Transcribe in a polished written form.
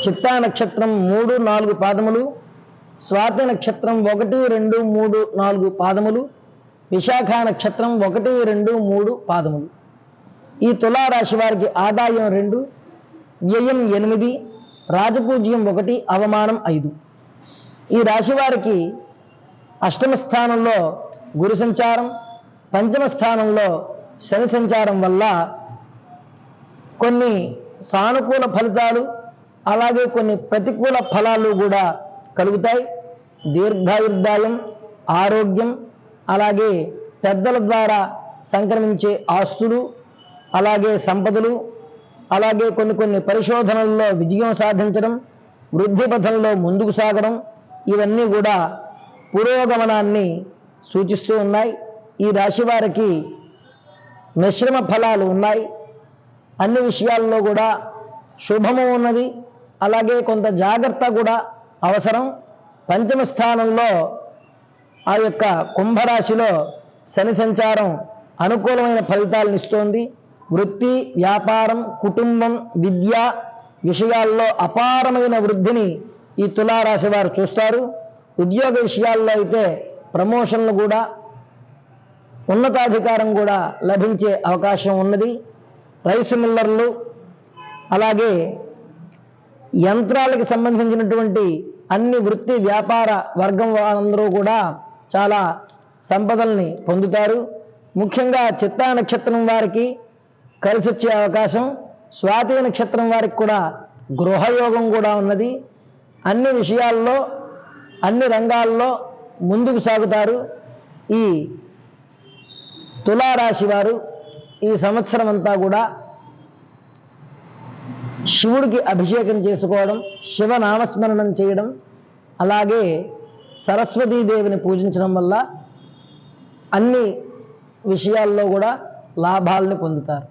చిత్తా నక్షత్రం 3, 4 పాదములు, స్వాతి నక్షత్రం 1, 2, 3, 4 పాదములు, విశాఖ నక్షత్రం 1, 2, 3 పాదములు. ఈ తులారాశి వారికి ఆదాయం 2, వ్యయం 8, రాజపూజ్యం 1, అవమానం 5. ఈ రాశి వారికి అష్టమ స్థానంలో గురు సంచారం, పంచమ స్థానంలో శని సంచారం వల్ల కొన్ని సానుకూల ఫలితాలు అలాగే కొన్ని ప్రతికూల ఫలాలు కూడా కలుగుతాయి. దీర్ఘాయుర్దాయం, ఆరోగ్యం, అలాగే పెద్దల ద్వారా సంక్రమించే ఆస్తులు, అలాగే సంపదలు, అలాగే కొన్ని పరిశోధనల్లో విజయం సాధించడం, వృద్ధి పథంలో ముందుకు సాగడం, ఇవన్నీ కూడా పురోగమనాన్ని సూచిస్తూ ఉన్నాయి. ఈ రాశి వారికి మిశ్రమ ఫలాలు ఉన్నాయి. అన్ని విషయాల్లో కూడా శుభము ఉన్నది, అలాగే కొంత జాగ్రత్త కూడా అవసరం. పంచమ స్థానంలో ఆ యొక్క కుంభరాశిలో శని సంచారం అనుకూలమైన ఫలితాలను ఇస్తోంది. వృత్తి, వ్యాపారం, కుటుంబం, విద్య విషయాల్లో అపారమైన వృద్ధిని ఈ తులారాశి వారు చూస్తారు. ఉద్యోగ విషయాల్లో అయితే ప్రమోషన్లు కూడా, ఉన్నతాధికారం కూడా లభించే అవకాశం ఉన్నది. రైసు మిల్లర్లు, అలాగే యంత్రాలకు సంబంధించినటువంటి అన్ని వృత్తి వ్యాపార వర్గం వారందరూ కూడా చాలా సంపదల్ని పొందుతారు. ముఖ్యంగా చిత్తా నక్షత్రం వారికి కలిసి వచ్చే అవకాశం, స్వాతి నక్షత్రం వారికి కూడా గృహయోగం కూడా ఉన్నది. అన్ని విషయాల్లో అన్ని రంగాల్లో ముందుకు సాగుతారు. ఈ తులారాశి వారు ఈ సంవత్సరం అంతా కూడా శివుడికి అభిషేకం చేసుకోవడం, శివనామస్మరణం చేయడం, అలాగే సరస్వతీదేవిని పూజించడం వల్ల అన్ని విషయాల్లో కూడా లాభాలని పొందుతారు.